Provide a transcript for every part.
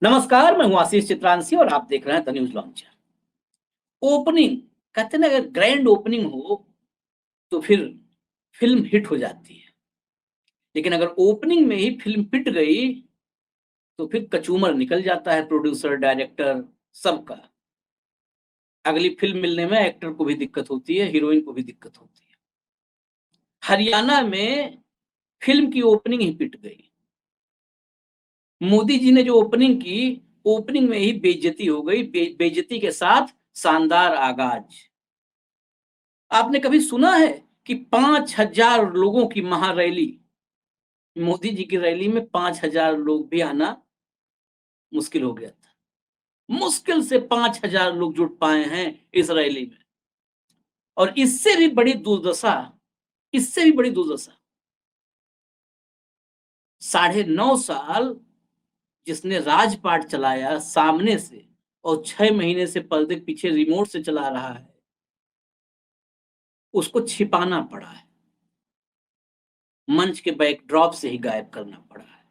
नमस्कार, मैं हूं आशीष चित्रांशी और आप देख रहे हैं द न्यूज लॉन्चर। ओपनिंग, कहते हैं ना, अगर ग्रैंड ओपनिंग हो तो फिर फिल्म हिट हो जाती है। लेकिन अगर ओपनिंग में ही फिल्म पिट गई तो फिर कचूमर निकल जाता है प्रोड्यूसर, डायरेक्टर, सबका। अगली फिल्म मिलने में एक्टर को भी दिक्कत होती है, हीरोइन को भी दिक्कत होती है। हरियाणा में फिल्म की ओपनिंग ही पिट गई। मोदी जी ने जो ओपनिंग की, ओपनिंग में ही बेइज्जती हो गई। बेइज्जती के साथ शानदार आगाज। आपने कभी सुना है कि 5,000 लोगों की महारैली? मोदी जी की रैली में 5,000 लोग भी आना मुश्किल हो गया था। मुश्किल से 5,000 लोग जुट पाए हैं इस रैली में। और इससे भी बड़ी दुर्दशा, इससे भी बड़ी दुर्दशा, 9.5 साल जिसने राजपाट चलाया सामने से और 6 महीने से पर्दे पीछे रिमोट से चला रहा है, उसको छिपाना पड़ा है। मंच के बैकड्रॉप से ही गायब करना पड़ा है।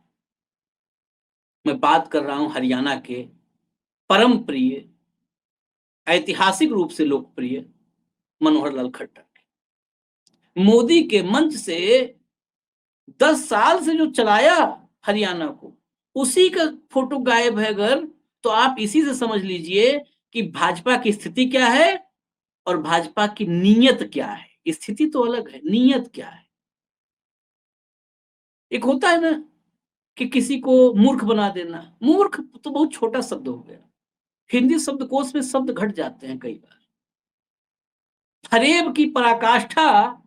मैं बात कर रहा हूं हरियाणा के परम प्रिय, ऐतिहासिक रूप से लोकप्रिय मनोहर लाल खट्टर के। मोदी के मंच से 10 साल से जो चलाया हरियाणा को, उसी का फोटो गायब है अगर, तो आप इसी से समझ लीजिए कि भाजपा की स्थिति क्या है और भाजपा की नीयत क्या है। स्थिति तो अलग है, नीयत क्या है। एक होता है ना कि किसी को मूर्ख बना देना। मूर्ख तो बहुत छोटा शब्द हो गया। हिंदी शब्दकोश में शब्द घट जाते हैं कई बार। फरेब की पराकाष्ठा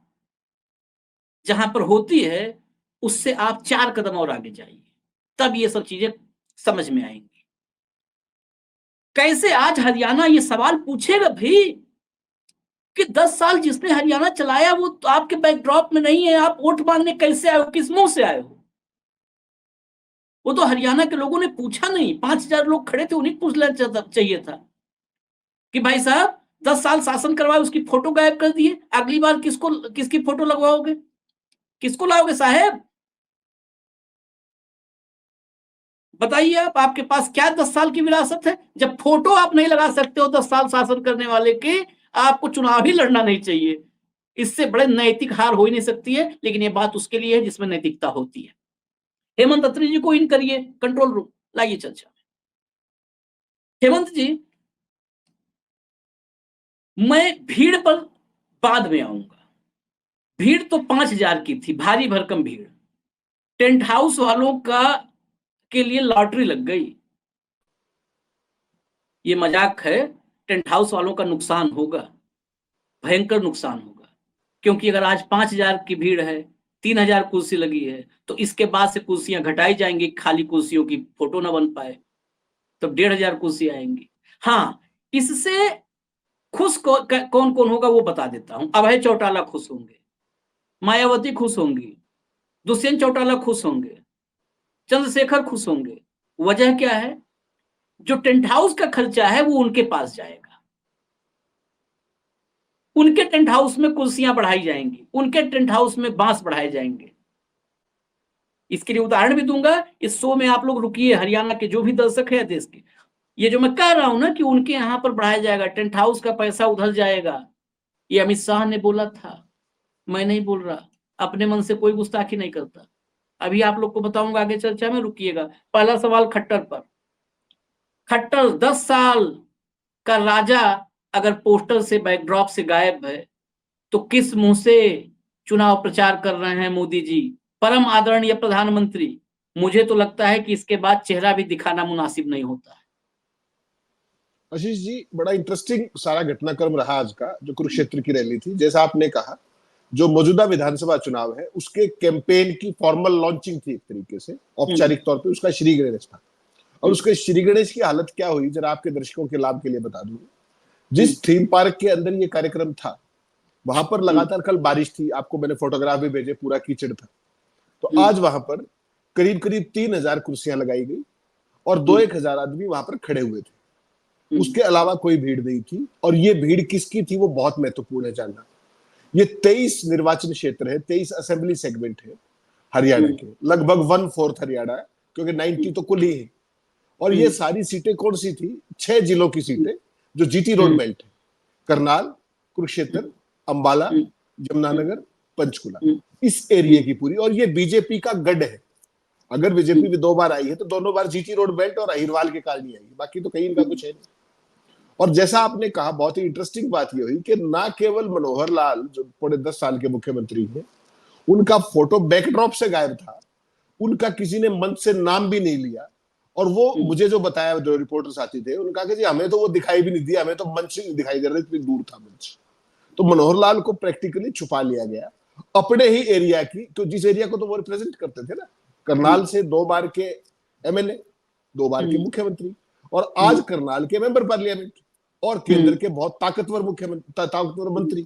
जहां पर होती है, उससे आप 4 कदम और आगे जाइए, तब ये सब चीजें समझ में आएंगी। कैसे आज हरियाणा ये सवाल पूछेगा भी कि 10 साल जिसने हरियाणा चलाया वो तो आपके बैकड्रॉप में नहीं है, आप वोट मांगने कैसे आए हो, किस मुंह से आए हो? वो तो हरियाणा के लोगों ने पूछा नहीं। 5,000 लोग खड़े थे, उन्हें पूछ लेना चाहिए था कि भाई साहब 10 साल शासन करवाए, उसकी फोटो गायब कर दिए, अगली बार किसकी फोटो लगवाओगे, किसको लाओगे साहेब? बताइए आप, आपके पास क्या 10 साल की विरासत है? जब फोटो आप नहीं लगा सकते हो 10 साल शासन करने वाले के, आपको चुनाव ही लड़ना नहीं चाहिए। इससे बड़े नैतिक हार हो ही नहीं सकती है। लेकिन ये बात उसके लिए है जिसमें नैतिकता होती है। हेमंत अत्री जी को इन करिए कंट्रोल रूम, लाइए चर्चा। हेमंत जी, मैं भीड़ पर बाद में आऊंगा। भीड़ तो 5,000 की थी, भारी भरकम भीड़। टेंट हाउस वालों का के लिए लॉटरी लग गई। ये मजाक है। टेंट हाउस वालों का नुकसान होगा, भयंकर नुकसान होगा। क्योंकि अगर आज 5,000 की भीड़ है, 3,000 कुर्सी लगी है, तो इसके बाद से कुर्सियां घटाई जाएंगी, खाली कुर्सियों की फोटो ना बन पाए, तो 1,500 कुर्सी आएंगी। हाँ, इससे खुश कौन कौन होगा वो बता देता हूं। अभय चौटाला खुश होंगे, मायावती खुश होंगी, दुष्यंत चौटाला खुश होंगे, चंद्रशेखर खुश होंगे। वजह क्या है? जो टेंट हाउस का खर्चा है वो उनके पास जाएगा, उनके टेंट हाउस में कुर्सियां बढ़ाई जाएंगी, उनके टेंट हाउस में बांस बढ़ाए जाएंगे। इसके लिए उदाहरण भी दूंगा। इस शो में आप लोग रुकिए, हरियाणा के जो भी दर्शक है देश के, ये जो मैं कह रहा हूं ना कि उनके यहां पर बढ़ाया जाएगा, टेंट हाउस का पैसा उधर जाएगा, ये अमित शाह ने बोला था, मैं नहीं बोल रहा। अपने मन से कोई गुस्ताखी नहीं करता। अभी आप लोग को बताऊंगा आगे चर्चा में, रुकिएगा। पहला सवाल खट्टर पर। खट्टर 10 साल का राजा अगर पोस्टर से, बैकड्रॉप से गायब है, तो किस मुंह से चुनाव प्रचार कर रहे हैं मोदी जी, परम आदरणीय प्रधानमंत्री? मुझे तो लगता है कि इसके बाद चेहरा भी दिखाना मुनासिब नहीं होता है। आशीष जी, बड़ा इंटरेस्टिंग सारा घटनाक्रम रहा आज का, जो कुरुक्षेत्र की रैली थी। जैसा आपने कहा, जो मौजूदा विधानसभा चुनाव है उसके कैंपेन की फॉर्मल लॉन्चिंग थी, एक तरीके से औपचारिक तौर पे उसका श्री गणेश था। और उसके श्री गणेश की हालत क्या हुई, जरा आपके दर्शकों के लाभ के लिए बता दूं। जिस थीम पार्क के अंदर ये कार्यक्रम था, वहां पर लगातार कल बारिश थी, आपको मैंने फोटोग्राफ भी भेजे, पूरा कीचड़ था। तो आज वहां पर करीब करीब 3,000 कुर्सियां लगाई गई और 2-1 हजार आदमी वहां पर खड़े हुए थे। उसके अलावा कोई भीड़ नहीं थी। और ये भीड़ किसकी थी वो बहुत महत्वपूर्ण है जानना। ये 23 निर्वाचन क्षेत्र है, 23 असेंबली सेगमेंट है हरियाणा के, लगभग 1/4 हरियाणा, क्योंकि 90 तो कुल ही है। और ये सारी सीटें कौन सी थी? 6 जिलों की सीटें जो जीटी रोड बेल्ट है, करनाल, कुरुक्षेत्र, अंबाला, यमुनानगर, पंचकुला, इस एरिया की पूरी। और ये बीजेपी का गढ़ है। अगर बीजेपी भी 2 बार आई है तो दोनों बार जीटी रोड बेल्ट और अहिरवाल के कारण ही आई, बाकी तो कहीं इनका कुछ है नहीं। और जैसा आपने कहा, बहुत ही इंटरेस्टिंग बात ये हुई कि ना केवल मनोहर लाल जो 10.5 साल के मुख्यमंत्री हैं, उनका फोटो बैकड्रॉप से गायब था, उनका किसी ने मंच से नाम भी नहीं लिया। और वो मुझे जो बताया, जो रिपोर्टर साथी थे, उनका कि जी हमें तो वो दिखाई भी नहीं दिया, हमें तो मंच ही दिखाई दे रहा था, इतनी दूर था मंच। तो मनोहर लाल को प्रैक्टिकली छुपा लिया गया अपने ही एरिया की, तो जिस एरिया को तो वो रिप्रेजेंट करते थे ना, करनाल से 2 बार के एमएलए, 2 बार के मुख्यमंत्री, और आज करनाल के मेंबर पार्लियामेंट, और केंद्र के बहुत ताकतवर मुख्यमंत्री, ताकतवर मंत्री,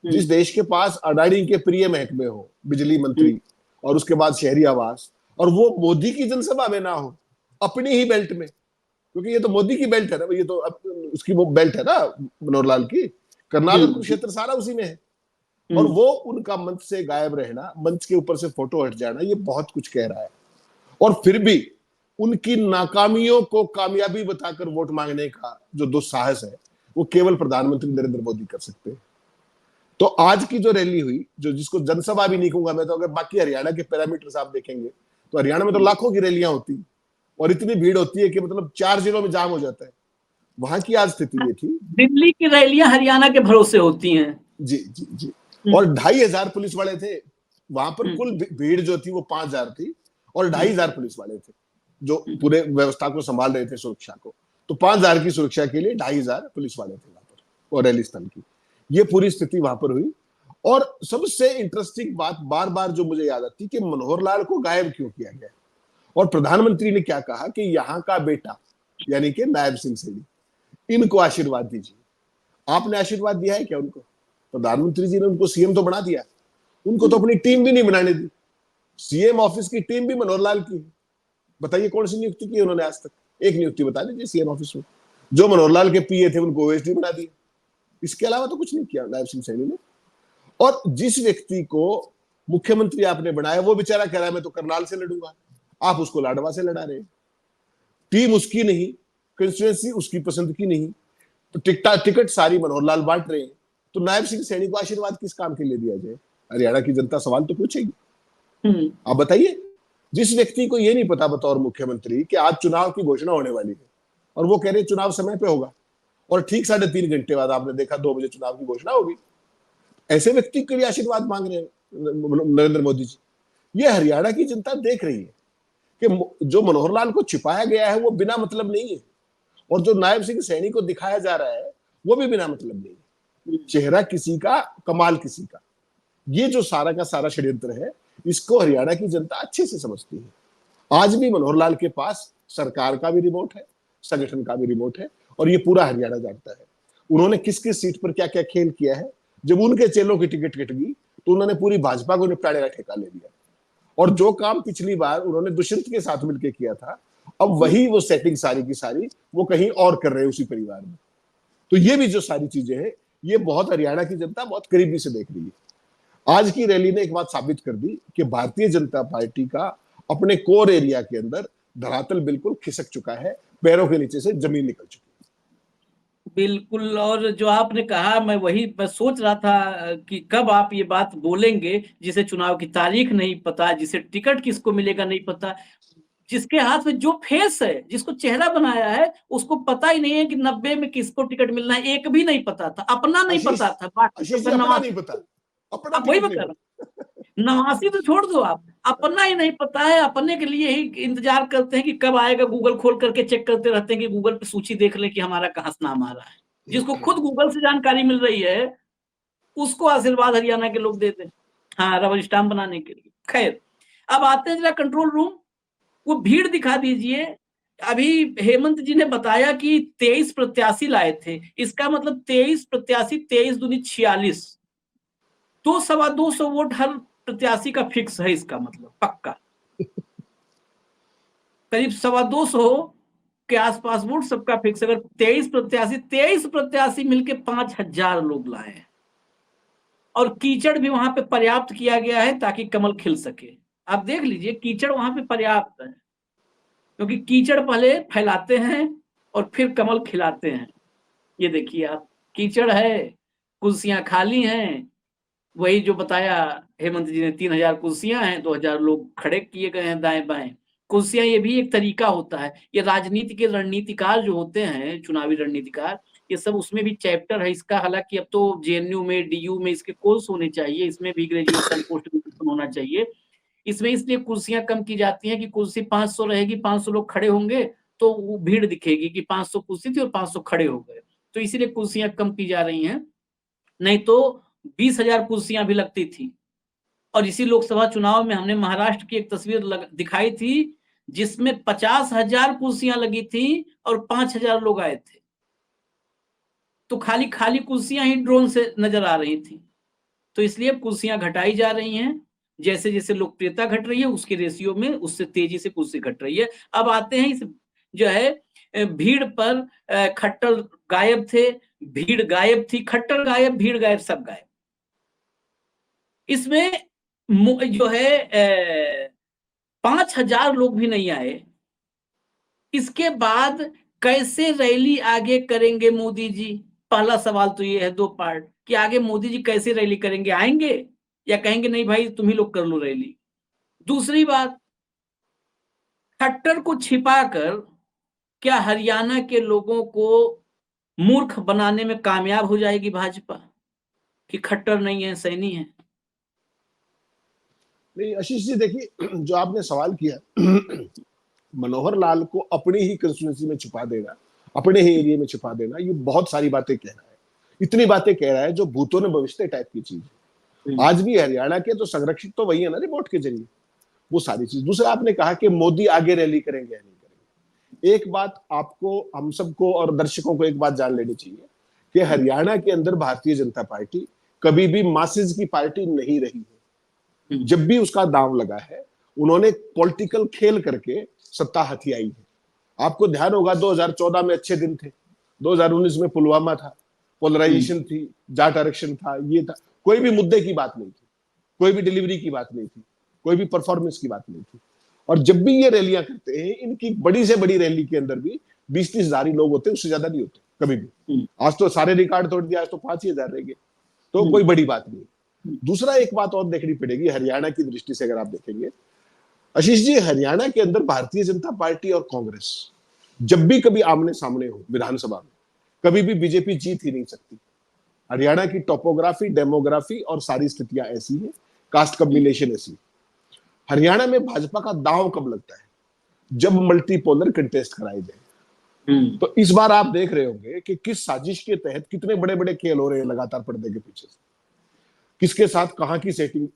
जिस देश के पास अडानी के प्रिय महकमे हो, बिजली मंत्री, और उसके बाद शहरी आवास, और वो मोदी की जनसभा में ना हो, अपनी ही बेल्ट में, क्योंकि ये तो मोदी की बेल्ट है ना, ये तो उसकी वो बेल्ट है ना मनोहर लाल की, करनाल और कुरुक्षेत्र सारा उसी में है। और वो उनका मंच से गायब रहना, मंच के ऊपर से फोटो हट जाना, ये बहुत कुछ कह रहा है। और फिर भी उनकी नाकामियों को कामयाबी बताकर वोट मांगने का जो दुस्साहस है, वो केवल प्रधानमंत्री नरेंद्र मोदी कर सकते हैं। तो आज की जो रैली हुई, जो जिसको जनसभा भी नहीं कहूंगा मैं, तो अगर बाकी हरियाणा के पैरामीटर्स आप देखेंगे तो हरियाणा में तो लाखों की रैलियां होती और इतनी भीड़ होती है कि मतलब 4 जिलों में जाम हो जाता है। वहां की आज स्थिति ये थी। दिल्ली की रैलियां हरियाणा के भरोसे होती हैं। जी जी जी। और 2,500 पुलिस वाले थे वहां पर। कुल भीड़ जो थी वो 5,000 थी, और 2,500 पुलिस वाले थे जो पूरे व्यवस्था को संभाल रहे थे, सुरक्षा को। तो 5,000 की सुरक्षा के लिए 2,500 पुलिस वाले थे वहां पर, और रैली स्थल की ये पूरी स्थिति वहां पर हुई। और सबसे इंटरेस्टिंग बात बार बार जो मुझे याद आती कि मनोहर लाल को गायब क्यों किया गया, और प्रधानमंत्री ने क्या कहा कि यहाँ का बेटा यानी कि नायब सिंह सैनी, इनको आशीर्वाद दीजिए। आपने आशीर्वाद दिया है क्या उनको? प्रधानमंत्री जी ने उनको सीएम तो बना दिया, उनको तो अपनी टीम भी नहीं बनाने दी। सीएम ऑफिस की टीम भी मनोहर लाल की है। बताइए कौन सी नियुक्ति की उन्होंने आज तक? एक नियुक्ति बता दीजिए सीएम ऑफिस में। जो मनोहर लाल के पीए थे उनको ओएसडी बना दिया, इसके अलावा तो कुछ नहीं किया नायब सिंह सैनी ने। और जिस व्यक्ति को मुख्यमंत्री आपने बनाया, वो बेचारा कह रहा है मैं तो करनाल से लड़ूंगा, आप उसको लाडवा से लड़ा रहे। टीम उसकी नहीं, कंस्टिट्यूएंसी उसकी पसंद की नहीं, तो टिकट सारी मनोहर लाल बांट रहे हैं। तो नायब सिंह सैनी को आशीर्वाद किस काम के लिए दिया जाए? हरियाणा की जनता सवाल तो पूछेगी। आप बताइए, जिस व्यक्ति को ये नहीं पता बतौर मुख्यमंत्री कि आज चुनाव की घोषणा होने वाली है, और वो कह रहे चुनाव समय पे होगा, और ठीक 3.5 घंटे बाद आपने देखा 2 बजे चुनाव की घोषणा होगी। ऐसे व्यक्ति के लिए आशीर्वाद मांग रहे हैं नरेंद्र मोदी जी। ये हरियाणा की जनता देख रही है कि जो मनोहर लाल को छिपाया गया है वो बिना मतलब नहीं है, और जो नायब सिंह सैनी को दिखाया जा रहा है वो भी बिना मतलब नहीं है। चेहरा किसी का, कमाल किसी का। ये जो सारा का सारा षड्यंत्र है, इसको हरियाणा की जनता अच्छे से समझती है। आज भी मनोहर लाल के पास सरकार का भी रिमोट है, संगठन का भी रिमोट है, और ये पूरा हरियाणा जानता है उन्होंने किस किस सीट पर क्या क्या खेल किया है। जब उनके चेलों की टिकट कट गई तो उन्होंने पूरी भाजपा को निपटाने का ठेका ले लिया, और जो काम पिछली बार उन्होंने दुष्यंत के साथ मिलकर किया था, अब वही वो सेटिंग सारी की सारी वो कहीं और कर रहे हैं उसी परिवार में। तो ये भी जो सारी चीजें हैं, ये बहुत हरियाणा की जनता बहुत करीबी से देख रही है। आज की रैली ने एक बात साबित कर दी कि भारतीय जनता पार्टी का अपने कोर एरिया के अंदर धरातल बिल्कुल खिसक चुका है, पैरों के नीचे से जमीन निकल चुकी है। बिल्कुल। और जो आपने कहा, मैं सोच रहा था कि कब आप ये बात बोलेंगे, जिसे चुनाव की तारीख नहीं पता, जिसे टिकट किसको मिलेगा नहीं पता, जिसके हाथ में जो फेस है, जिसको चेहरा बनाया है, उसको पता ही नहीं है कि 90 में किसको टिकट मिलना है। एक भी नहीं पता था, अपना नहीं पता था। बाकी आशीष तो जी अपना नहीं पता, अपना अब वही टिकट मैं नहीं कर पता। नवासी तो छोड़ दो, आप अपना ही नहीं पता है। अपने के लिए ही इंतजार करते हैं कि कब आएगा, गूगल खोल करके चेक करते रहते हैं कि गूगल पे सूची देख लें कि हमारा कहां से नाम आ रहा है। जिसको खुद गूगल से जानकारी मिल रही है, उसको आशीर्वाद हरियाणा के लोग देते हैं, हाँ, रबर स्टाम्प बनाने के लिए। खैर, अब आते हैं जरा कंट्रोल रूम, वो भीड़ दिखा दीजिए। अभी हेमंत जी ने बताया कि 23 प्रत्याशी लाए थे, इसका मतलब 23 प्रत्याशी, 23 दूनी 46, तो 225 वोट हर प्रत्याशी का फिक्स है, इसका मतलब पक्का करीब 225 के आसपास वोट सबका फिक्स। अगर 23 प्रत्याशी मिलके 5,000 लोग लाए हैं, और कीचड़ भी वहां पे पर्याप्त किया गया है ताकि कमल खिल सके। आप देख लीजिए, कीचड़ वहां पे पर्याप्त है। क्योंकि कीचड़ पहले फैलाते हैं और फिर कमल खिलाते हैं। ये देखिए आप, कीचड़ है, कुर्सियां खाली हैं, वही जो बताया हेमंत जी ने, 3000 कुर्सियां हैं, 2000 लोग खड़े किए गए हैं दाएं बाएं। कुर्सियां, ये भी एक तरीका होता है। ये राजनीति के रणनीतिकार जो होते हैं, चुनावी रणनीतिकार, ये सब उसमें भी चैप्टर है इसका। हालांकि अब तो जेएनयू में, डीयू में इसके कोर्स होने चाहिए, इसमें भी ग्रेजुएशन पोस्ट ग्रेजुएशन होना चाहिए। इसमें इसलिए कुर्सियां कम की जाती हैं कि कुर्सी 500 रहेगी, 500 लोग खड़े होंगे तो वो भीड़ दिखेगी कि 500 कुर्सी थी और 500 खड़े हो गए, तो इसीलिए कुर्सियां कम की जा रही हैं। नहीं तो 20,000 कुर्सियां भी लगती थी। और इसी लोकसभा चुनाव में हमने महाराष्ट्र की एक तस्वीर दिखाई थी जिसमें 50,000 कुर्सियां लगी थी और 5,000 लोग आए थे। तो खाली खाली कुर्सियां ही ड्रोन से नजर आ रही थी। तो इसलिए कुर्सियां घटाई जा रही हैं। जैसे जैसे लोकप्रियता घट रही है उसके रेशियो में उससे तेजी से कुर्सी घट रही है। अब आते हैं इस जो है भीड़ पर। खट्टर गायब थे, भीड़ गायब थी, खट्टर गायब, भीड़ गायब, सब गायब। इसमें जो है 5,000 लोग भी नहीं आए। इसके बाद कैसे रैली आगे करेंगे मोदी जी? पहला सवाल तो ये है, दो पार्ट, कि आगे मोदी जी कैसे रैली करेंगे, आएंगे या कहेंगे नहीं भाई तुम ही लोग कर लो रैली? दूसरी बात, खट्टर को छिपाकर क्या हरियाणा के लोगों को मूर्ख बनाने में कामयाब हो जाएगी भाजपा कि खट्टर नहीं है, सैनी है? नहीं आशीष जी, देखिए जो आपने सवाल किया, मनोहर लाल को अपनी ही कंस्टिट्यूंसी में छुपा देना, अपने ही एरिया में छुपा देना, ये बहुत सारी बातें कह रहा है। इतनी बातें कह रहा है जो भूतों ने भविष्य टाइप की चीज है। आज भी हरियाणा के तो संरक्षित तो वही है ना, रिपोर्ट के जरिए, वो सारी चीज। दूसरा आपने कहा कि मोदी आगे रैली करेंगे या नहीं करेंगे। एक बात आपको, हम सबको और दर्शकों को एक बात जान लेनी चाहिए कि हरियाणा के अंदर भारतीय जनता पार्टी कभी भी मासेज की पार्टी नहीं रही है। जब भी उसका दांव लगा है, उन्होंने पॉलिटिकल खेल करके सत्ता हथियाई है। आपको ध्यान होगा 2014 में अच्छे दिन थे, 2019 में पुलवामा था, पोलराइजेशन थी, जाट आरक्षण था, ये था, कोई भी मुद्दे की बात नहीं थी, कोई भी डिलीवरी की बात नहीं थी, कोई भी परफॉर्मेंस की बात नहीं थी। और जब भी ये रैलियां करते हैं, इनकी बड़ी से बड़ी रैली के अंदर भी 20-30 हजार ही लोग होते हैं, उससे ज्यादा नहीं होते कभी भी। आज तो सारे रिकॉर्ड तोड़ दिया, आज तो 5,000 रह गए, तो कोई बड़ी बात नहीं। दूसरा एक बात और देखनी पड़ेगी हरियाणा की दृष्टि से, अगर आप देखेंगे आशीष जी, हरियाणा के अंदर भारतीय जनता पार्टी और कांग्रेस जब भी कभी आमने सामने हो विधानसभा में, कभी भी बीजेपी जीत ही नहीं सकती। हरियाणा की टोपोग्राफी, डेमोग्राफी और सारी स्थितियां ऐसी हैं, कास्ट कम्बिनेशन ऐसी। हरियाणा में भाजपा का दांव कब लगता है? जब मल्टीपोलर कंटेस्ट कराए जाए। तो इस बार आप देख रहे होंगे कि किस साजिश के तहत कितने बड़े बड़े खेल हो रहे हैं लगातार पर्दे के पीछे से। किसके साथ कहां की सेटिंग,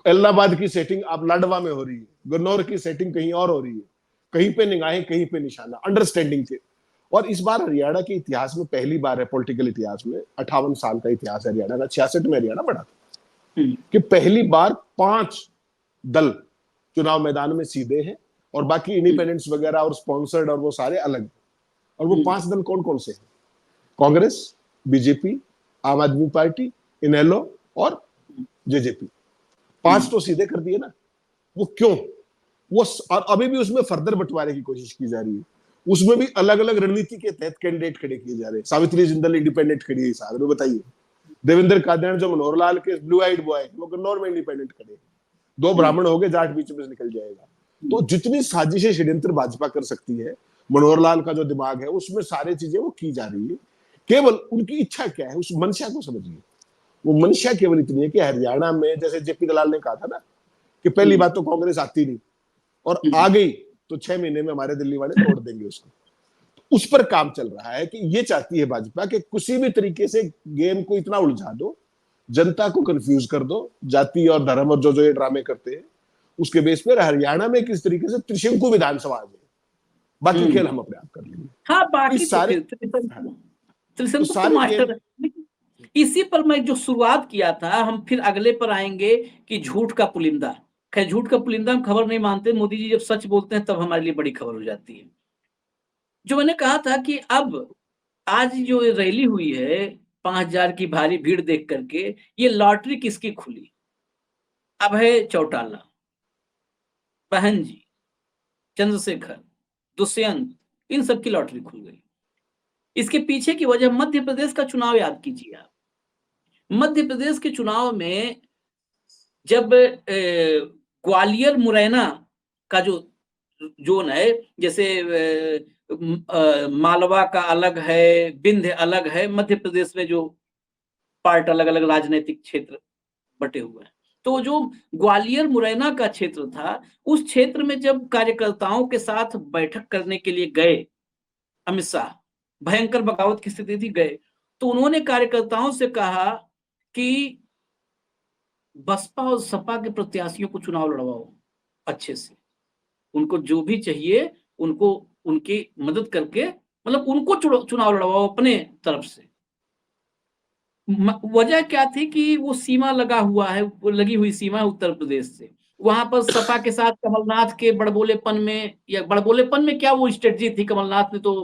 इलाहाबाद की सेटिंग आप लाडवा में हो रही है, गन्नौर की सेटिंग कहीं और हो रही है, कहीं पे निगाहें कहीं पे निशाना, अंडरस्टैंडिंग के। और इस बार हरियाणा के इतिहास में पहली बार है, पॉलिटिकल इतिहास में, 58 साल का इतिहास है हरियाणा का, 66 में हरियाणा बढ़ा था, कि पहली बार 5 दल चुनाव मैदान में सीधे हैं और बाकी इंडिपेंडेंट्स वगैरह और स्पॉन्सर्ड और वो सारे अलग। और वो 5 दल कौन कौन से हैं? कांग्रेस, बीजेपी, आम आदमी पार्टी, इनेलो और जेजेपी। 5 तो सीधे कर दिए ना। वो क्यों? वो और अभी भी उसमें फर्दर बंटवारे की कोशिश की जा रही है। उसमें भी अलग अलग रणनीति के तहत कैंडिडेट खड़े किए जा रहे हैं। सावित्री जिंदल इंडिपेंडेंट खड़ी है साहब, बताइए। देवेंद्र कादियान जो मनोहर लाल के ब्लू आइड बॉय, वो गन्नौर में इंडिपेंडेंट खड़े हैं। 2 ब्राह्मण हो गए, जाट बीच में से निकल जाएगा। तो जितनी साजिशें षड्यंत्र भाजपा कर सकती है, मनोहर लाल का जो दिमाग है उसमें सारी चीजें वो की जा रही है। केवल उनकी इच्छा क्या है, उस मंशा को समझिए। वो मंशा केवल इतनी है कि हरियाणा में, जैसे जेपी दलाल ने कहा था ना, कि पहली बात तो कांग्रेस आती नहीं, और आ गई तो 6 महीने में हमारे दिल्ली वाले तोड़ देंगे उसको। तो उस पर काम चल रहा है कि ये चाहती है भाजपा कि किसी भी तरीके से गेम को इतना उलझा दो, जनता को कंफ्यूज कर दो, जाति और धर्म और जो ये ड्रामे करते हैं उसके बेस पर हरियाणा में किस तरीके से त्रिशंकु विधानसभा आ जाए। बाकी खेल हम अपने आप कर लेंगे। हाँ, बाकी सारे त्रिशंकु तो मास्टर है। इसी पर मैं जो शुरुआत किया था, हम फिर अगले पर आएंगे कि झूठ का पुलिंदा। खैर, झूठ का पुलिंदा हम खबर नहीं मानते, मोदी जी जब सच बोलते हैं तब हमारे लिए बड़ी खबर हो जाती है। जो मैंने कहा था कि अब आज जो रैली हुई है 5,000 की भारी भीड़ देख करके, ये लॉटरी किसकी खुली? अभय चौटाला, बहन जी, चंद्रशेखर, दुष्यंत, इन सब की लॉटरी खुल गई। इसके पीछे की वजह मध्य प्रदेश का चुनाव याद कीजिए आप। मध्य प्रदेश के चुनाव में जब ग्वालियर मुरैना का जो जोन है, जैसे मालवा का अलग है, विंध्य अलग है, मध्य प्रदेश में जो पार्ट अलग अलग राजनीतिक क्षेत्र बटे हुए हैं, तो जो ग्वालियर मुरैना का क्षेत्र था, उस क्षेत्र में जब कार्यकर्ताओं के साथ बैठक करने के लिए गए अमित शाह, भयंकर बगावत की स्थिति थी, गए तो उन्होंने कार्यकर्ताओं से कहा कि बसपा और सपा के प्रत्याशियों को चुनाव लड़वाओ अच्छे से, उनको जो भी चाहिए उनको उनकी मदद करके, मतलब उनको चुनाव लड़वाओ अपने तरफ से। वजह क्या थी कि वो सीमा लगा हुआ है, वो लगी हुई सीमा है उत्तर प्रदेश से, वहां पर सपा के साथ कमलनाथ के बड़बोलेपन में, या बड़बोलेपन में क्या, वो स्ट्रेटजी थी, कमलनाथ ने तो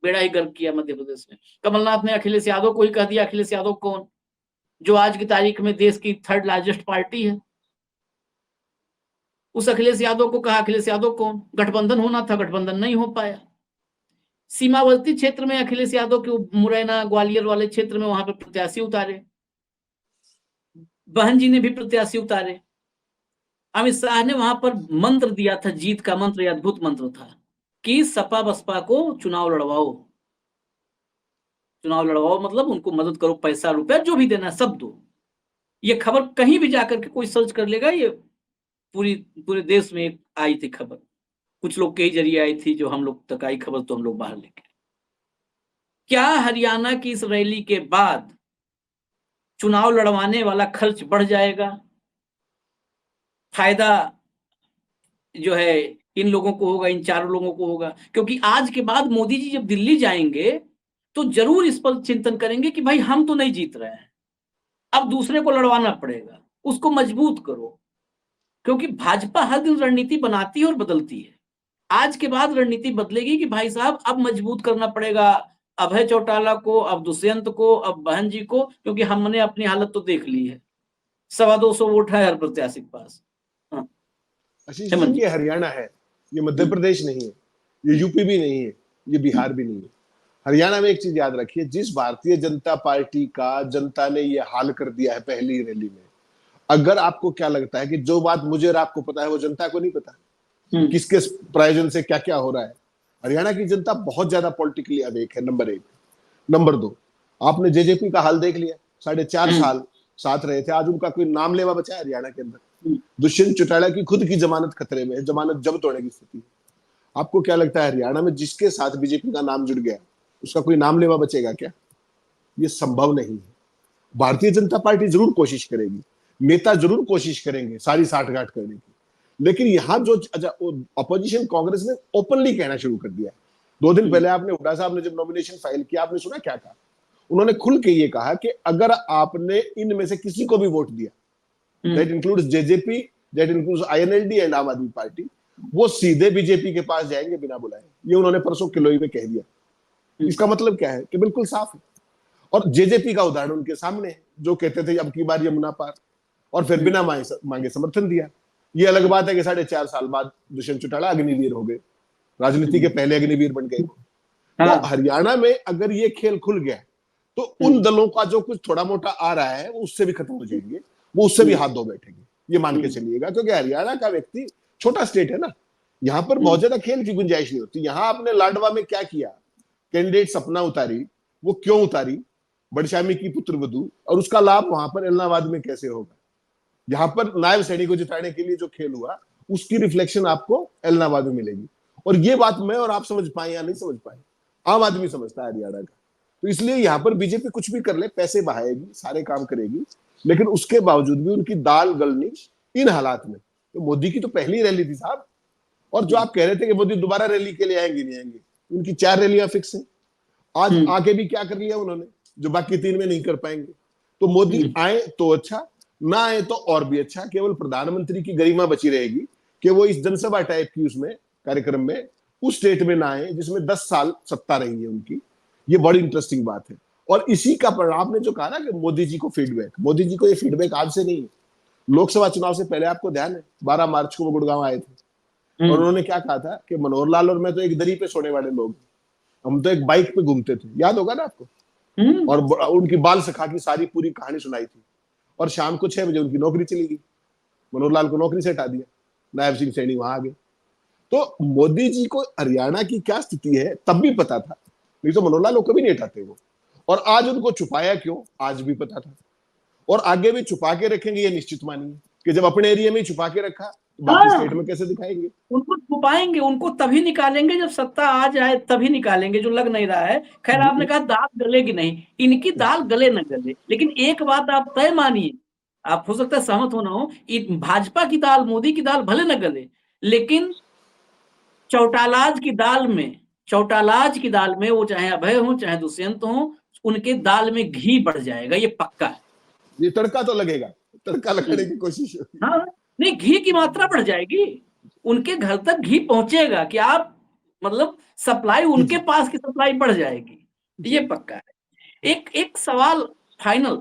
बेड़ा ही गर्क किया मध्य प्रदेश में। कमलनाथ ने अखिलेश यादव को ही कह दिया, अखिलेश यादव कौन, जो आज की तारीख में देश की 3rd लार्जेस्ट पार्टी है, उस अखिलेश यादव को कहा, अखिलेश यादव कौन, गठबंधन होना था, गठबंधन नहीं हो पाया। सीमावर्ती क्षेत्र में अखिलेश यादव के मुरैना ग्वालियर वाले क्षेत्र में वहां पर प्रत्याशी उतारे, बहन जी ने भी प्रत्याशी उतारे। अमित शाह ने वहां पर मंत्र दिया था, जीत का मंत्र, अद्भुत मंत्र था कि सपा बसपा को चुनाव लड़वाओ, चुनाव लड़वाओ मतलब उनको मदद करो, पैसा रुपया जो भी देना सब दो। ये खबर कहीं भी जाकर के कोई सर्च कर लेगा, ये पूरे देश में आई थी खबर, कुछ लोग के ही जरिए आई थी, जो हम लोग तक आई खबर तो हम लोग बाहर लेके। क्या हरियाणा की इस रैली के बाद चुनाव लड़वाने वाला खर्च बढ़ जाएगा? फायदा जो है इन लोगों को होगा, इन 4 लोगों को होगा, क्योंकि आज के बाद मोदी जी जब दिल्ली जाएंगे तो जरूर इस पर चिंतन करेंगे कि भाई हम तो नहीं जीत रहे हैं, अब दूसरे को लड़वाना पड़ेगा, उसको मजबूत करो, क्योंकि भाजपा हर दिन रणनीति बनाती है और बदलती है। आज के बाद रणनीति बदलेगी कि भाई साहब अब मजबूत करना पड़ेगा अभय चौटाला को, अब दुष्यंत को, अब बहन जी को, क्योंकि हमने अपनी हालत तो देख ली है, 225 वोट है हर प्रत्याशी के पास। आशीष जी, ये हरियाणा है, ये मध्य प्रदेश नहीं है, ये यूपी भी नहीं है, ये बिहार भी नहीं है। हरियाणा में एक चीज याद रखिए, जिस भारतीय जनता पार्टी का जनता ने ये हाल कर दिया है पहली रैली में, अगर आपको क्या लगता है कि जो बात मुझे और आपको पता है वो जनता को नहीं पता, किसके प्रायोजन से क्या क्या हो रहा है? हरियाणा की जनता बहुत ज्यादा पॉलिटिकली अवेक है, नंबर 1। नंबर 2, आपने जेजेपी का हाल देख लिया, 4.5 साल साथ रहे थे, आज उनका कोई नाम लेवा बचा है हरियाणा के अंदर? दुष्यंत चौटाला की खुद की जमानत खतरे में है, जमानत जब्त होने की स्थिति है। आपको क्या लगता है हरियाणा में जिसके साथ बीजेपी का नाम जुड़ गया उसका कोई नाम लेवा बचेगा क्या? ये संभव नहीं है। भारतीय जनता पार्टी जरूर कोशिश करेगी, नेता जरूर कोशिश करेंगे सारी साठगांठ करने की, लेकिन यहां जो अपोजिशन कांग्रेस ने ओपनली कहना शुरू कर दिया। 2 दिन पहले आपने हुड्डा साहब ने जब नॉमिनेशन फाइल किया, आपने सुना क्या कहा? उन्होंने खुल के ये कहा कि अगर आपने इनमें से किसी को भी वोट दिया, that includes JJP, that includes INLD and आम आदमी पार्टी, वो सीधे बीजेपी के पास जाएंगे बिना बुलाए। ये उन्होंने परसों किलोई में कह दिया। इसका मतलब क्या है कि बिल्कुल साफ है। और जेजेपी का उदाहरण उनके सामने है, जो कहते थे अब की बार यमुना पार, और फिर बिना मांगे समर्थन दिया। ये अलग बात है कि 4.5 साल बाद दुष्यंत चौटाला अग्निवीर हो गए, राजनीति के पहले अग्निवीर बन गए। तो हरियाणा में अगर ये खेल खुल गया तो उन दलों का जो कुछ थोड़ा मोटा आ रहा है वो उससे भी खत्म हो जाएंगे, वो उससे भी हाथ धो बैठेंगे, ये मान के चलिएगा। क्योंकि हरियाणा का व्यक्ति, छोटा स्टेट है ना, यहाँ पर बहुत ज्यादा खेल की गुंजाइश नहीं होती। यहाँ आपने लाडवा में क्या किया, कैंडिडेट सपना उतारी, वो क्यों उतारी, बड़शामी की पुत्र वधू, और उसका लाभ वहां पर इलाहाबाद में कैसे होगा? यहाँ पर नायब सैनी को जिताने के लिए जो खेल हुआ उसकी रिफ्लेक्शन आपको इलाहाबाद में मिलेगी। और ये बात मैं और आप समझ पाए या नहीं समझ पाए, आम आदमी समझता है हरियाणा का। तो इसलिए यहाँ पर बीजेपी कुछ भी कर ले, पैसे बहाएगी, सारे काम करेगी, लेकिन उसके बावजूद भी उनकी दाल गलनी इन हालात में। तो मोदी की तो पहली रैली थी साहब, और जो आप कह रहे थे कि मोदी दोबारा रैली के लिए आएंगे नहीं आएंगे, उनकी 4 रैलियां फिक्स हैं। आज आके भी क्या कर लिया उन्होंने जो बाकी 3 में नहीं कर पाएंगे। तो मोदी आए तो अच्छा, ना आए तो और भी अच्छा। केवल प्रधानमंत्री की गरिमा बची रहेगी कि वो इस जनसभा टाइप की उसमें कार्यक्रम में उस स्टेट में ना आए जिसमें 10 साल सत्ता रही है उनकी। ये बड़ी इंटरेस्टिंग बात है। और इसी का परिणाम, आपने जो कहा ना कि मोदी जी को फीडबैक, मोदी जी को ये फीडबैक आज से नहीं है, लोकसभा चुनाव से पहले आपको ध्यान है 12 मार्च को वो गुड़गांव आए थे। और उन्होंने क्या कहा था कि मनोहर लाल और मैं तो एक दरी पे सोने वाले लोग, हम तो एक बाइक पे घूमते थे, याद होगा ना आपको। और उनकी बाल सखा की सारी पूरी कहानी सुनाई थी, और शाम को 6 बजे उनकी नौकरी चली गई, मनोहर लाल को नौकरी से हटा दिया, नायब सिंह सैनी वहां आ गए। तो मोदी जी को हरियाणा की क्या स्थिति है तब भी पता था, नहीं तो मनोहर लाल को कभी नहीं हटाते वो। और आज उनको छुपाया क्यों, आज भी पता था, और आगे भी छुपा के रखेंगे ये निश्चित मानिए, कि जब अपने एरिया में छुपा के रखा तो बाकी स्टेट में कैसे दिखाएंगे। उनको छुपाएंगे, उनको तभी निकालेंगे जब सत्ता आ जाए, तभी निकालेंगे, जो लग नहीं रहा है। खैर, आपने कहा दाल गलेगी नहीं, इनकी दाल गले न गले, लेकिन एक बात आप तय मानिए, आप हो सकता है सहमत हो ना हो, भाजपा की दाल, मोदी की दाल भले न गले, लेकिन चौटालाज की दाल में, चौटालाज की दाल में, वो चाहे अभय हो चाहे दुष्यंत हो, उनके दाल में घी बढ़ जाएगा, ये पक्का है। ये तड़का तो लगेगा, तड़का लगाने की कोशिश होगी। हाँ, नहीं, घी की मात्रा बढ़ जाएगी, उनके घर तक घी पहुंचेगा कि आप, मतलब सप्लाई, उनके पास की सप्लाई बढ़ जाएगी, ये पक्का है। एक एक सवाल फाइनल,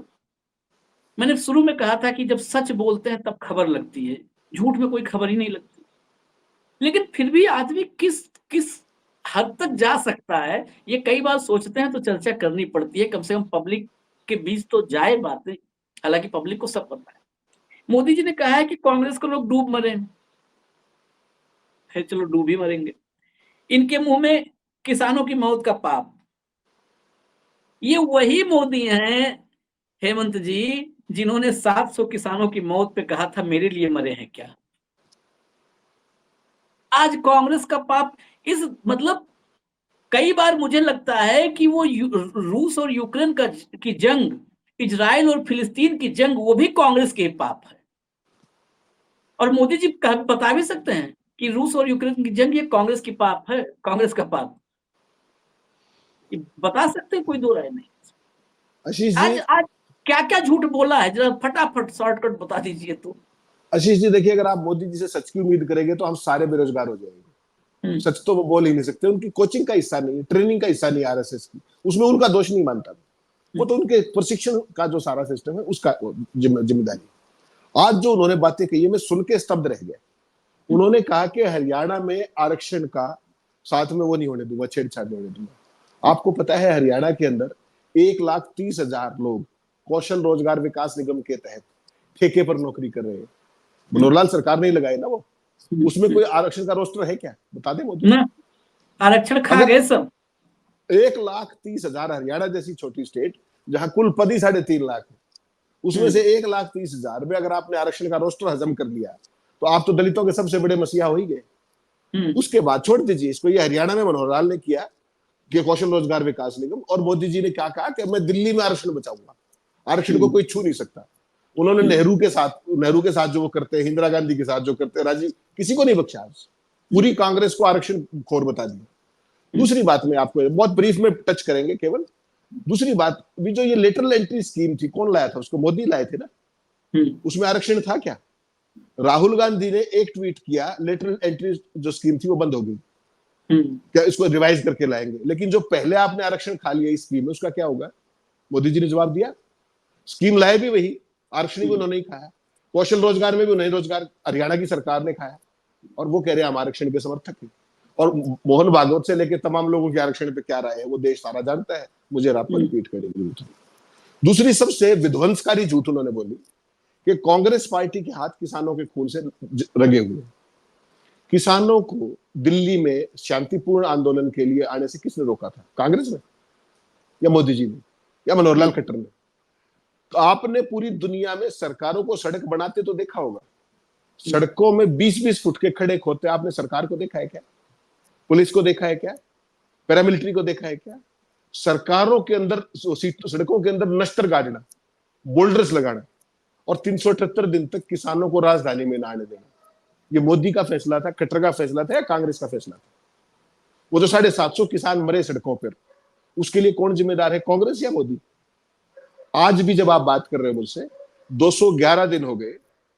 मैंने शुरू में कहा था कि जब सच बोलते हैं तब खबर लगती है, झूठ में कोई खबर ही नहीं लगती, लेकिन फिर भी आदमी किस किस हद तक जा सकता है, ये कई बार सोचते हैं तो चर्चा करनी पड़ती है, कम से कम पब्लिक के बीच तो जाए बातें, हालांकि पब्लिक को सब पता है। मोदी जी ने कहा है कि कांग्रेस को लोग डूब मरे, है चलो डूब ही मरेंगे, इनके मुंह में किसानों की मौत का पाप, ये वही मोदी हैं हेमंत जी जिन्होंने 700 किसानों की मौत पे कहा था मेरे लिए मरे हैं क्या। आज कांग्रेस का पाप, इस मतलब कई बार मुझे लगता है कि वो रूस और यूक्रेन की जंग, इजराइल और फिलिस्तीन की जंग, वो भी कांग्रेस के पाप है। और मोदी जी बता भी सकते हैं कि रूस और यूक्रेन की जंग ये कांग्रेस की पाप है, कांग्रेस का पाप, ये बता सकते हैं, कोई दो राय नहीं। आशीष जी, आज आज क्या क्या झूठ बोला है, जरा फटाफट शॉर्टकट बता दीजिए तो। आशीष जी देखिए, अगर आप मोदी जी से सच की उम्मीद करेंगे तो हम सारे बेरोजगार हो जाएंगे। सच तो वो बोल ही नहीं सकते, उनकी कोचिंग का हिस्सा नहीं है, ट्रेनिंग का हिस्सा नहीं आरएसएस की, उसमें उनका दोष नहीं मानता, वो तो उनके प्रशिक्षण का जो सारा सिस्टम है उसका जिम्मेदारी। आज जो उन्होंने बातें कही है, मैं सुन के स्तब्ध रह गया। उन्होंने कहा कि हरियाणा में आरक्षण का साथ में वो नहीं होने दूंगा, छेड़छाड़ नहीं होने दूंगा। आपको पता है हरियाणा के अंदर 1,30,000 लोग कौशल रोजगार विकास निगम के तहत ठेके पर नौकरी कर रहे हैं। मनोहर लाल सरकार नहीं लगाए ना वो, उसमें कोई आरक्षण का रोस्टर है क्या, बता दे मोदी। ना, आरक्षण खा गए सब। 1,30,000 हरियाणा जैसी छोटी स्टेट जहां कुल पद ही 3.5 लाख है, उसमें से 1,30,000 में अगर आपने आरक्षण का रोस्टर हजम कर लिया तो आप तो दलितों के सबसे बड़े मसीहा हो ही गए। उसके बाद छोड़ दीजिए इसको, ये हरियाणा में मनोहर लाल ने किया कि कौशल रोजगार विकास निगम, और मोदी जी ने क्या कहा कि मैं दिल्ली में आरक्षण बचाऊंगा, आरक्षण को कोई छू नहीं सकता। उन्होंने नेहरू के साथ जो वो करते हैं, इंदिरा गांधी के साथ जो करते हैं, राजीव, किसी को नहीं बख्शा, पूरी कांग्रेस को आरक्षण खोर बता दिया। दूसरी बात में आपको बहुत ब्रीफ में टच करेंगे केवल, दूसरी बात भी, जो ये लेटरल एंट्री स्कीम थी, कौन लाया था उसको, मोदी लाए थे ना, उसमें आरक्षण था क्या। राहुल गांधी ने एक ट्वीट किया, लेटरल एंट्री जो स्कीम थी वो बंद हो गई, क्या इसको रिवाइज करके लाएंगे, लेकिन जो पहले आपने आरक्षण खा लिया इस स्कीम में, उसका क्या होगा। मोदी जी ने जवाब दिया, स्कीम लाए भी वही, आरक्षण भी उन्होंने ही खाया, कौशल रोजगार में भी उन्होंने रोजगार हरियाणा की सरकार ने खाया, और वो कह रहे हैं हम आरक्षण के समर्थक हैं। और मोहन भागवत से लेकर तमाम लोगों के आरक्षण पे क्या राय है वो देश सारा जानता है, मुझे आपको रिपीट करने की। दूसरी सबसे विध्वंसकारी झूठ उन्होंने बोली कि कांग्रेस पार्टी के हाथ किसानों के खून से रंगे हुए। किसानों को दिल्ली में शांतिपूर्ण आंदोलन के लिए आने से किसने रोका था, कांग्रेस ने या मोदी जी ने या मनोहर लाल खट्टर ने। तो आपने पूरी दुनिया में सरकारों को सड़क बनाते तो देखा होगा, सड़कों में 20-20 फुट के खड़े खोते आपने सरकार को देखा है क्या, पुलिस को देखा है क्या, पैरामिलिट्री को देखा है क्या। सरकारों के अंदर, सड़कों के अंदर नश्तर गाड़ना, बोल्डर्स लगाना, और 378 दिन तक किसानों को राजधानी में ना आने देना, ये मोदी का फैसला था, खट्टर का फैसला था या कांग्रेस का फैसला था। वो जो 750 किसान मरे सड़कों पर, उसके लिए कौन जिम्मेदार है, कांग्रेस या मोदी। आज भी जब आप बात कर रहे हो मुझसे, 211 दिन हो गए,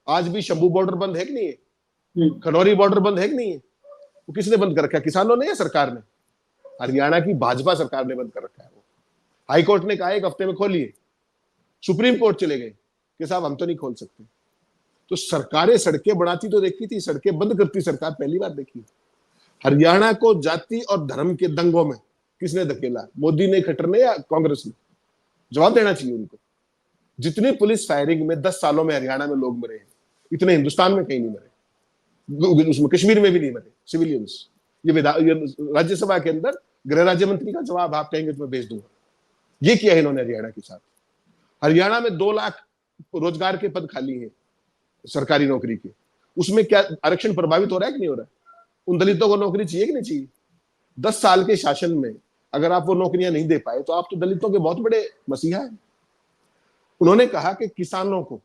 आज भी शंभू बॉर्डर बंद है कि नहीं है, खनौरी बॉर्डर बंद है कि नहीं है, वो किसने बंद कर रखा है, किसानों ने या सरकार ने। हरियाणा की भाजपा सरकार ने बंद कर रखा है वो। हाईकोर्ट ने कहा 1 हफ्ते में खोलिए, सुप्रीम कोर्ट चले गए कि साहब हम तो नहीं खोल सकते। तो सरकारें सड़कें बनाती तो देखी थी, सड़कें बंद करती सरकार पहली बार देखी। हरियाणा को जाति और धर्म के दंगों में किसने धकेला? मोदी ने, खट्टर ने, या कांग्रेस ने? जवाब देना चाहिए उनको। जितनी पुलिस फायरिंग में 10 सालों में हरियाणा में लोग मरे हैं, इतने हिंदुस्तान में कहीं नहीं मरे, उसमें कश्मीर में भी नहीं मरे सिविलियंस। ये राज्यसभा के अंदर गृह राज्य मंत्री का जवाब आप कहेंगे तो मैं भेज दूंगा। ये किया है इन्होंने हरियाणा के साथ। हरियाणा में 2 लाख रोजगार के पद खाली हैं सरकारी नौकरी के, उसमें क्या आरक्षण प्रभावित हो रहा है कि नहीं हो रहा है? उन दलितों को नौकरी चाहिए कि नहीं चाहिए? 10 साल के शासन में अगर आप वो नौकरियां नहीं दे पाए तो आप तो दलितों के बहुत बड़े मसीहा हैं। उन्होंने कहा कि किसानों को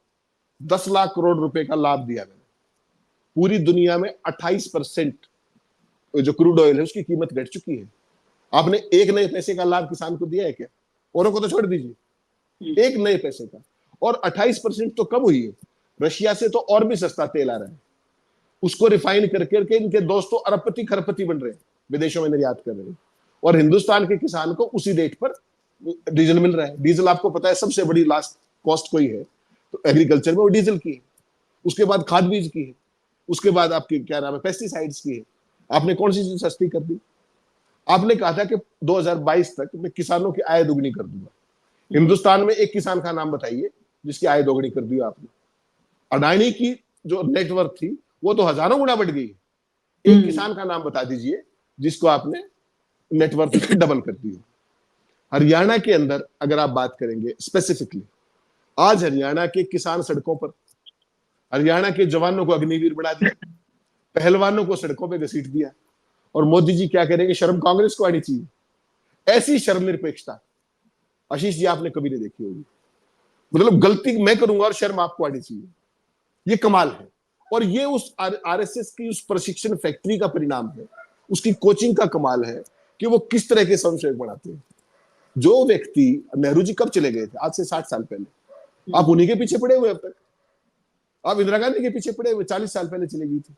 10 लाख करोड़ रुपए का लाभ दिया मैंने। पूरी दुनिया में 28% जो क्रूड ऑयल है उसकी कीमत घट चुकी है। आपने एक नए पैसे का लाभ किसान को दिया है क्या? औरों को तो छोड़ दीजिए, एक नए पैसे का। और 28% तो कम हुई है, रशिया से तो और भी सस्ता तेल आ रहा है, उसको रिफाइन करके इनके दोस्तों अरबपति खरबपति बन रहे हैं, विदेशों में निर्यात कर रहे हैं। और हिंदुस्तान के किसान को उसी रेट पर डीजल मिल रहा है। डीजल आपको पता है सबसे बड़ी लास्ट कॉस्ट कोई है तो एग्रीकल्चर में वो डीजल की है, उसके बाद खाद बीज की है, उसके बाद आपकी क्या नाम है पेस्टिसाइड्स की है। आपने कौन सी चीज सस्ती कर दी? आपने कहा था कि 2022 तक मैं किसानों की आय दोगुनी कर दूंगा। हिंदुस्तान में एक किसान का नाम बताइए जिसकी आय दोगुनी कर दी आपने। अडानी की जो नेटवर्थ थी वो तो हजारों गुना बढ़ गई। एक किसान का नाम बता दीजिए जिसको आपने नेटवर्थ डबल कर दी। हरियाणा के अंदर अगर आप बात करेंगे स्पेसिफिकली, आज हरियाणा के किसान सड़कों पर, हरियाणा के जवानों को अग्निवीर बना दिया, पहलवानों को सड़कों पे घसीट दिया। और मोदी जी क्या करेंगे? शर्म कांग्रेस को आनी चाहिए। ऐसी शर्मनिरपेक्षता आशीष जी आपने कभी नहीं देखी होगी। मतलब गलती मैं करूंगा और शर्म आपको आनी चाहिए, ये कमाल है। और ये उस आरएसएस की उस प्रशिक्षण फैक्ट्री का परिणाम है, उसकी कोचिंग का कमाल है कि वो किस तरह के संशोधन बनाते हैं। जो व्यक्ति, नेहरू जी कब चले गए थे? आज से 60 साल पहले। आप उन्हीं के पीछे पड़े हुए अब तक। आप इंदिरा गांधी के पीछे पड़े हुए, 40 साल पहले चले गई थी।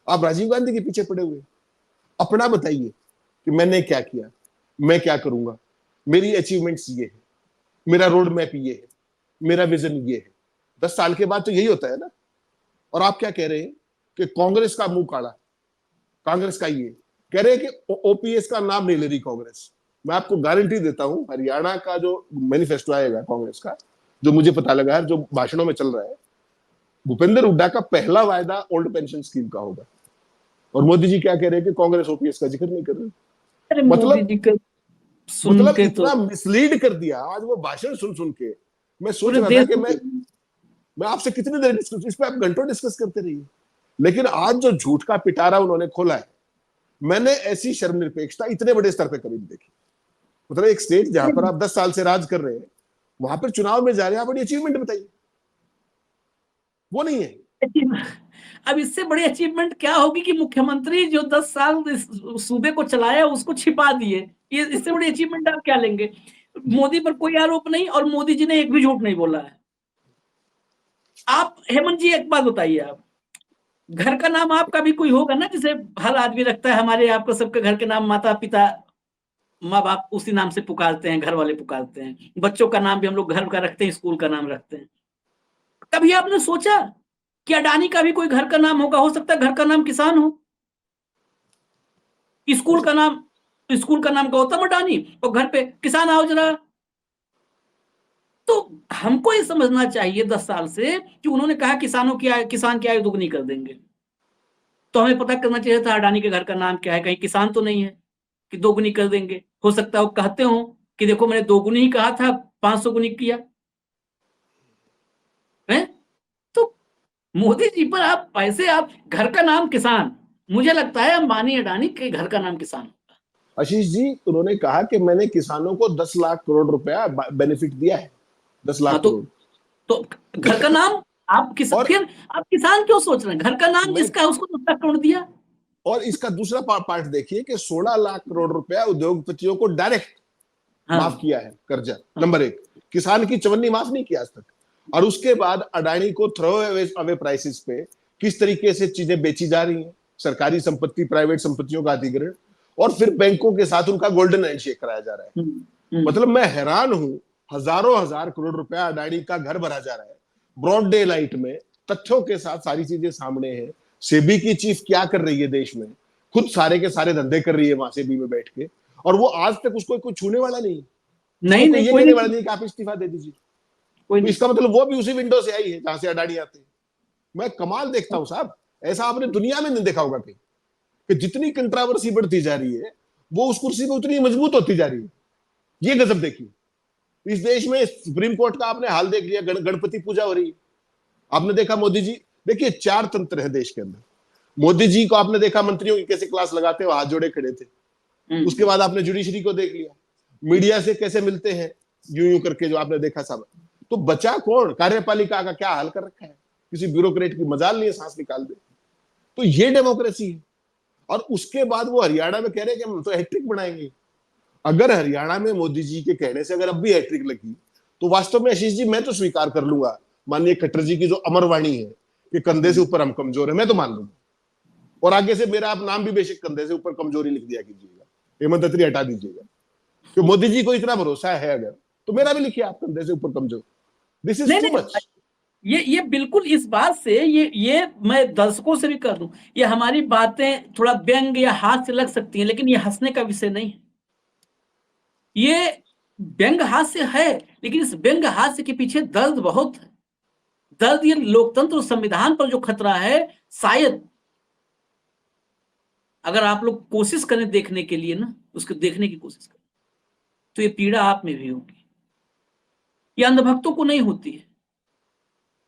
आप राजीव गांधी के पीछे पड़े हुए। अपना बताइए कि मैंने क्या किया, मैं क्या करूंगा, मेरी अचीवमेंट्स ये है, मेरा रोड मैप ये है, मेरा विजन ये है। 10 साल के बाद तो यही होता है ना। और आप क्या कह रहे हैं कि कांग्रेस का मुंह काला, कांग्रेस का ये कह रहे हैं कि ओपीएस का नाम नहीं ले रही कांग्रेस। मैं आपको गारंटी देता हूं हरियाणा का जो मैनिफेस्टो आएगा कांग्रेस का, जो मुझे पता लगा है, जो भाषणों में चल रहा है, भूपेंद्र हुड्डा का पहला वायदा ओल्ड पेंशन स्कीम का होगा। और मोदी जी क्या कह रहे हैं कि कांग्रेस ओपीएस का जिक्र नहीं कर रही। मतलब इतना मिसलीड कर दिया। आज वो भाषण सुन के मैं सोच रहा था कि मैं आपसे कितनी देर डिस्कस, इस पे आप घंटों डिस्कस करते रहिए। लेकिन आज जो झूठ का पिटारा उन्होंने खोला है, मैंने ऐसी शर्मनिरपेक्षता इतने बड़े स्तर पे कभी नहीं देखी। मतलब एक स्टेट जहां पर आप 10 साल से राज कर रहे हैं, वहां पर चुनाव में जा रहे हैं, आप बड़ी अचीवमेंट बताइए, वो नहीं है। अब इससे बड़ी अचीवमेंट क्या होगी कि मुख्यमंत्री जो 10 साल सूबे को चलाया उसको छिपा दिए। ये इससे बड़ी अचीवमेंट आप क्या लेंगे? मोदी पर कोई आरोप नहीं और मोदी जी ने एक भी झूठ नहीं बोला है। आप हेमंत जी एक बात बताइए, आप घर का नाम आपका भी कोई होगा ना, जिसे हर आदमी रखता है। हमारे आपको सबके घर के नाम माता पिता माँ बाप उसी नाम से पुकारते हैं, घर वाले पुकारते हैं। बच्चों का नाम भी हम लोग घर का रखते हैं, स्कूल का नाम रखते हैं। कभी आपने सोचा कि अडानी का भी कोई घर का नाम होगा? हो सकता है घर का नाम किसान हो। स्कूल का नाम गौतम अडानी और घर पे किसान आओ जरा। तो हमको ये समझना चाहिए 10 साल से कि उन्होंने कहा किसान की आय दोगुनी कर देंगे, तो हमें पता करना चाहिए था अडानी के घर का नाम क्या है। कहीं किसान तो नहीं है कि दोगुनी कर देंगे। हो सकता है वो कहते हो कि देखो मैंने दोगुनी ही कहा था, 500 गुनी किया है। तो मोदी जी पर आप पैसे, आप घर का नाम किसान, मुझे लगता है अंबानी अडानी के घर का नाम किसान। आशीष जी, उन्होंने कहा कि मैंने किसानों को 10 लाख करोड़ रुपया बेनिफिट दिया है। 10 लाख करोड़। तो घर का नाम आप फिर आप किसान क्यों सोच रहे हैं? घर का नाम जिसका है उसको 10 लाख करोड़ दिया। और इसका दूसरा पार्ट देखिए कि 16 लाख करोड़ रुपया उद्योगपतियों को डायरेक्ट माफ किया है कर्जा। नंबर 1, किसान की चवन्नी माफ नहीं किया आज तक। और उसके बाद अडानी को थ्रो अवे प्राइसेस पे किस तरीके से चीजें बेची जा रही हैं, सरकारी संपत्ति, प्राइवेट संपत्तियों का अधिग्रहण, और फिर बैंकों के साथ उनका गोल्डन हैंडशेक कराया जा रहा है। मतलब मैं हैरान हूं, हजारों हजार करोड़ रुपया अडानी का घर भरा जा रहा है ब्रॉड डे लाइट में, तथ्यों के साथ सारी चीजें सामने है। सेबी की चीफ क्या कर रही है देश में, खुद सारे के सारे धंधे कर रही है वहां सेबी में बैठ के, और वो आज तक उसको कोई छूने वाला नहीं, उसको कोई ये कहने वाला नहीं कि आप इस्तीफा दे दीजिए। तो इसका मतलब वो भी उसी विंडो से आई है जहां से अडानी आते हैं। मैं कमाल देखता हूं साहब, ऐसा आपने दुनिया में नहीं देखा होगा कहीं, कि जितनी कंट्रोवर्सी बढ़ती जा रही है वो उस कुर्सी पे उतनी मजबूत होती जा रही है। ये गजब देखिए, इस देश में सुप्रीम कोर्ट का आपने हाल देख लिया, गणपति पूजा हो रही है। आपने देखा मोदी जी, देखिए 4 तंत्र है देश के अंदर। मोदी जी को आपने देखा मंत्रियों की कैसे क्लास लगाते हुए हाथ जोड़े खड़े थे। उसके बाद आपने जुडिशरी को देख लिया, मीडिया से कैसे मिलते हैं यूं करके, जो आपने देखा सब। तो बचा कौन? कार्यपालिका का क्या हाल कर रखा है, किसी ब्यूरोक्रेट की मजाल नहीं है सांस निकाल दे। तो ये डेमोक्रेसी है। और उसके बाद वो हरियाणा में कह रहे हैं कि हम तो हैट्रिक बनाएंगे। अगर हरियाणा में मोदी जी के कहने से अगर अब भी हैट्रिक लगी, तो वास्तव में आशीष जी मैं तो स्वीकार कर लूंगा माननीय खट्टर जी की जो अमर वाणी है कि कंधे से ऊपर हम कमजोर है, मैं तो मान लूंगा। और आगे से मेरा आप नाम भी बेशक कंधे से ऊपर कमजोरी लिख दिया कीजिएगा, हेमंत अत्री हटा दीजिएगा, कि मोदी जी को इतना भरोसा है अगर, तो मेरा भी लिखिए आप कंधे से ऊपर कमजोर। This is too much. ये बिल्कुल इस बात से ये मैं दर्शकों से भी कर दूं, ये हमारी बातें थोड़ा व्यंग या हास्य लग सकती हैं, लेकिन ये हंसने का विषय नहीं है। ये व्यंग हास्य है, लेकिन इस व्यंग हास्य के पीछे दर्द बहुत है। दर्द ये लोकतंत्र और संविधान पर जो खतरा है, शायद अगर आप लोग कोशिश करें देखने के लिए ना, उसको देखने की कोशिश करें, तो ये पीड़ा आप में भी होगी। ये अंधभक्तों को नहीं होती है।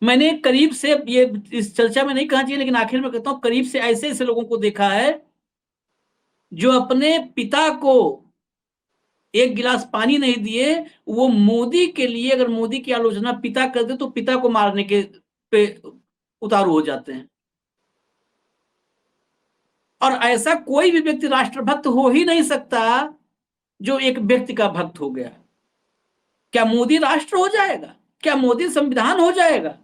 मैंने करीब से, ये इस चर्चा में नहीं कहना चाहिए लेकिन आखिर में कहता हूं, करीब से ऐसे ऐसे लोगों को देखा है जो अपने पिता को एक गिलास पानी नहीं दिए, वो मोदी के लिए, अगर मोदी की आलोचना पिता कर दे तो पिता को मारने के पे उतारू हो जाते हैं। और ऐसा कोई भी व्यक्ति राष्ट्रभक्त हो ही नहीं सकता जो एक व्यक्ति का भक्त हो गया। क्या मोदी राष्ट्र हो जाएगा? क्या मोदी संविधान हो जाएगा?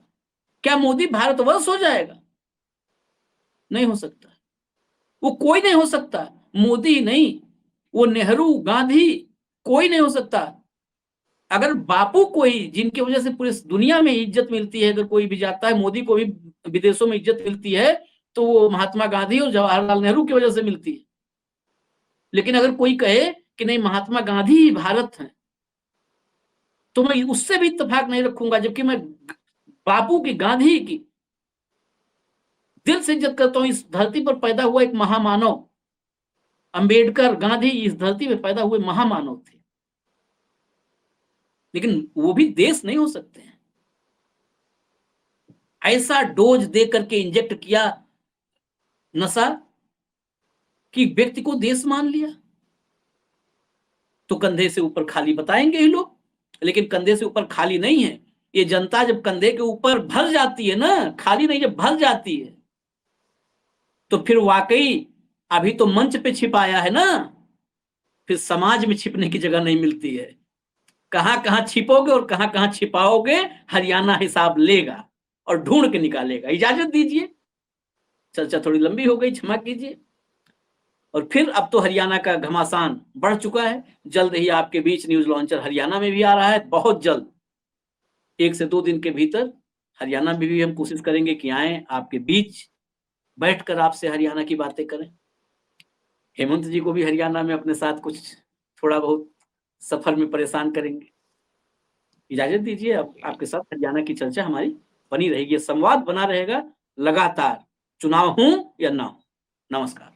क्या मोदी भारतवर्ष हो जाएगा? नहीं हो सकता। वो कोई नहीं हो सकता। मोदी नहीं, वो नेहरू, गांधी, कोई नहीं हो सकता। अगर बापू को ही, जिनकी वजह से पूरी दुनिया में इज्जत मिलती है, अगर कोई भी जाता है, मोदी को भी विदेशों में इज्जत मिलती है, तो वो महात्मा गांधी और जवाहरलाल नेहरू की वजह से मिलती है। लेकिन अगर कोई कहे कि नहीं महात्मा गांधी ही भारत हैं, तो मैं उससे भी इत्तेफाक नहीं रखूंगा, जबकि मैं बापू की, गांधी की दिल से इज्जत करता हूं। इस धरती पर पैदा हुआ एक महामानव, अंबेडकर, गांधी इस धरती पर पैदा हुए महामानव थे, लेकिन वो भी देश नहीं हो सकते हैं। ऐसा डोज दे करके इंजेक्ट किया नशा कि व्यक्ति को देश मान लिया। तो कंधे से ऊपर खाली बताएंगे ही लोग, लेकिन कंधे से ऊपर खाली नहीं है। ये जनता जब कंधे के ऊपर भर जाती है ना, खाली नहीं, जब भर जाती है, तो फिर वाकई अभी तो मंच पे छिपाया है ना, फिर समाज में छिपने की जगह नहीं मिलती है। कहां कहां छिपोगे और कहां कहां छिपाओगे, हरियाणा हिसाब लेगा और ढूंढ के निकालेगा। इजाजत दीजिए, चर्चा थोड़ी लंबी हो गई, क्षमा कीजिए। और फिर अब तो हरियाणा का घमासान बढ़ चुका है। जल्द ही आपके बीच न्यूज लॉन्चर हरियाणा में भी आ रहा है, बहुत जल्द, 1 से 2 दिन के भीतर हरियाणा में भी हम कोशिश करेंगे कि आए आपके बीच, बैठकर आपसे हरियाणा की बातें करें। हेमंत जी को भी हरियाणा में अपने साथ कुछ थोड़ा बहुत सफर में परेशान करेंगे। इजाजत दीजिए, आपके साथ हरियाणा की चर्चा हमारी बनी रहेगी, संवाद बना रहेगा लगातार, चुनाव हो या ना हो। नमस्कार।